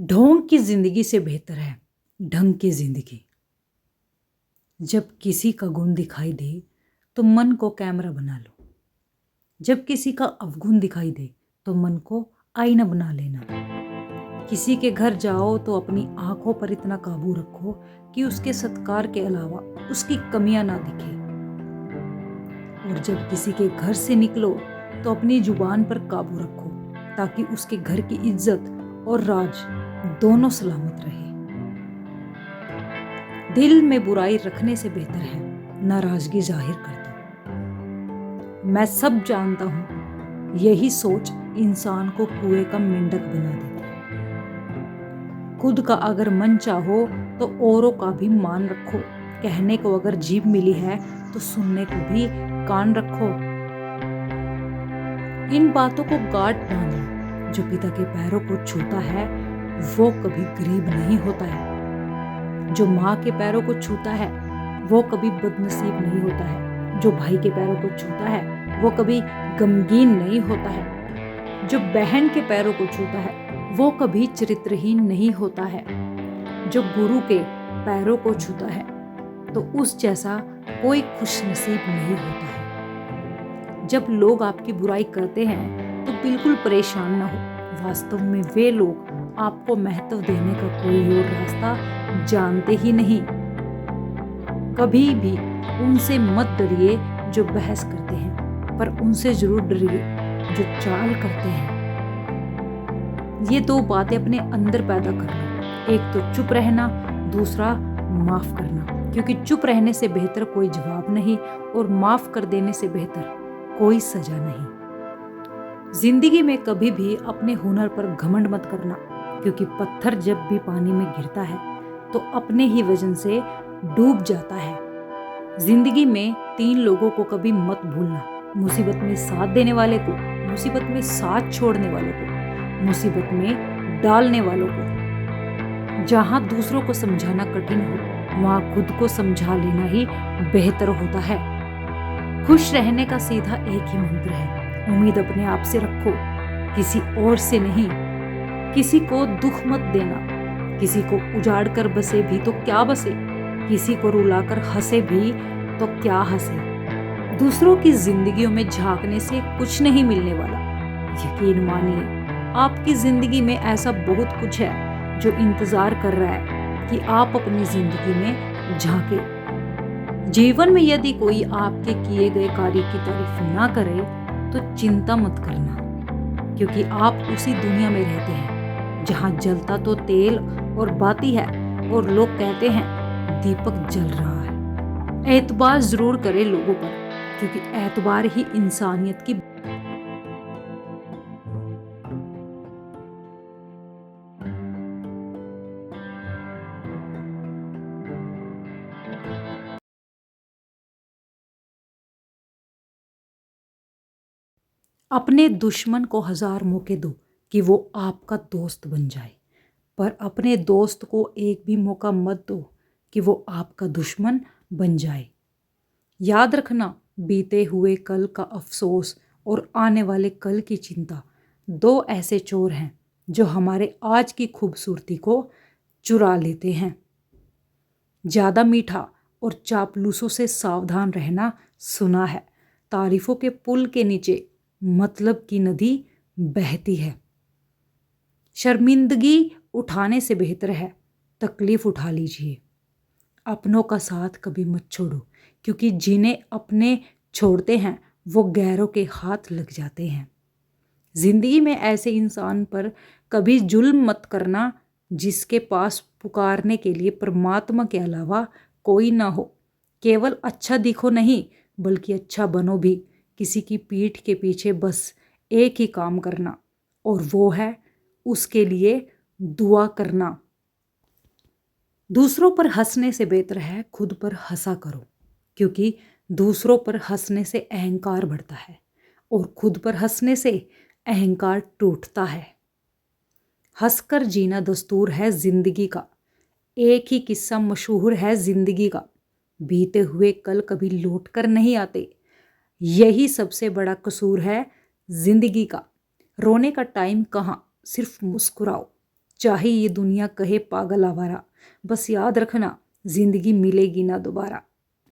ढोंग की जिंदगी से बेहतर है ढंग की जिंदगी। जब किसी का गुण दिखाई दे तो मन को कैमरा बना लो। जब किसी का अवगुण दिखाई दे तो मन को आईना बना लेना। किसी के घर जाओ तो अपनी आंखों पर इतना काबू रखो कि उसके सत्कार के अलावा उसकी कमियां ना दिखे। और जब किसी के घर से निकलो तो अपनी जुबान पर काबू रखो ताकि उसके घर की इज्जत और राज दोनों सलामत रहे। दिल में बुराई रखने से बेहतर है नाराजगी जाहिर कर दो। मैं सब जानता हूं, यही सोच इंसान को कुएं का मेंढक बना देती है। खुद का अगर मन चाहो तो औरों का भी मान रखो। कहने को अगर जीभ मिली है तो सुनने को भी कान रखो। इन बातों को गांठ बांधो, जो पिता के पैरों को छूता है वो कभी गरीब नहीं होता है। जो माँ के पैरों को छूता है वो कभी बदनसीब नहीं होता है। जो भाई के पैरों को छूता है वो कभी गमगीन नहीं होता है। जो बहन के पैरों को छूता है वो कभी चरित्रहीन नहीं होता है। जो गुरु के पैरों को छूता है तो उस जैसा कोई खुशनसीब नहीं होता है। जब लोग आपकी बुराई करते हैं तो बिल्कुल परेशान ना हो। वास्तव में वे लोग आपको महत्व देने का कोई और रास्ता जानते ही नहीं। कभी भी उनसे मत डरिए जो बहस करते हैं, पर उनसे जरूर डरिए जो चाल करते हैं। ये दो बातें अपने अंदर पैदा कर लो, एक तो चुप रहना, दूसरा माफ करना। क्योंकि चुप रहने से बेहतर कोई जवाब नहीं और माफ कर देने से बेहतर कोई सजा नहीं। जिंदगी में कभी भी अपने हुनर पर घमंड मत करना, क्योंकि पत्थर जब भी पानी में गिरता है तो अपने ही वजन से डूब जाता है। जिंदगी में 3 लोगों को कभी मत भूलना, मुसीबत में साथ देने वाले को, मुसीबत में साथ छोड़ने वालों को, मुसीबत में डालने वालों को। जहां दूसरों को समझाना कठिन हो वहां खुद को समझा लेना ही बेहतर होता है। खुश रहने का सीधा एक ही मंत्र है, उम्मीद अपने आप से रखो, किसी और से नहीं। किसी को दुख मत देना, किसी को उजाड़ कर बसे भी तो क्या बसे, किसी को रुलाकर हंसे भी तो क्या हंसे। दूसरों की जिंदगियों में झांकने से कुछ नहीं मिलने वाला। यकीन मानिए, आपकी जिंदगी में ऐसा बहुत कुछ है जो इंतजार कर रहा है कि आप अपनी जिंदगी में झांके। जीवन में यदि कोई आपके किए गए कार्य की तारीफ ना करे तो चिंता मत करना, क्योंकि आप उसी दुनिया में रहते हैं जहां जलता तो तेल और बाती है और लोग कहते हैं दीपक जल रहा है। एतबार जरूर करें लोगों पर, क्योंकि एतबार ही इंसानियत की। अपने दुश्मन को 1000 मौके दो कि वो आपका दोस्त बन जाए, पर अपने दोस्त को एक भी मौका मत दो कि वो आपका दुश्मन बन जाए। याद रखना, बीते हुए कल का अफसोस और आने वाले कल की चिंता 2 ऐसे चोर हैं जो हमारे आज की खूबसूरती को चुरा लेते हैं। ज़्यादा मीठा और चापलूसों से सावधान रहना सुना है। तारीफों के पुल के नीचे मतलब की नदी बहती है। शर्मिंदगी उठाने से बेहतर है तकलीफ उठा लीजिए। अपनों का साथ कभी मत छोड़ो, क्योंकि जिन्हें अपने छोड़ते हैं वो गैरों के हाथ लग जाते हैं। जिंदगी में ऐसे इंसान पर कभी जुल्म मत करना जिसके पास पुकारने के लिए परमात्मा के अलावा कोई ना हो। केवल अच्छा दिखो नहीं, बल्कि अच्छा बनो भी। किसी की पीठ के पीछे बस एक ही काम करना, और वो है उसके लिए दुआ करना। दूसरों पर हंसने से बेहतर है खुद पर हंसा करो, क्योंकि दूसरों पर हंसने से अहंकार बढ़ता है और खुद पर हंसने से अहंकार टूटता है। हंसकर जीना दस्तूर है जिंदगी का। एक ही किस्सा मशहूर है जिंदगी का, बीते हुए कल कभी लौट कर नहीं आते। यही सबसे बड़ा कसूर है जिंदगी का। रोने का टाइम कहाँ, सिर्फ मुस्कुराओ। चाहे ये दुनिया कहे पागल आवारा, बस याद रखना जिंदगी मिलेगी ना दोबारा।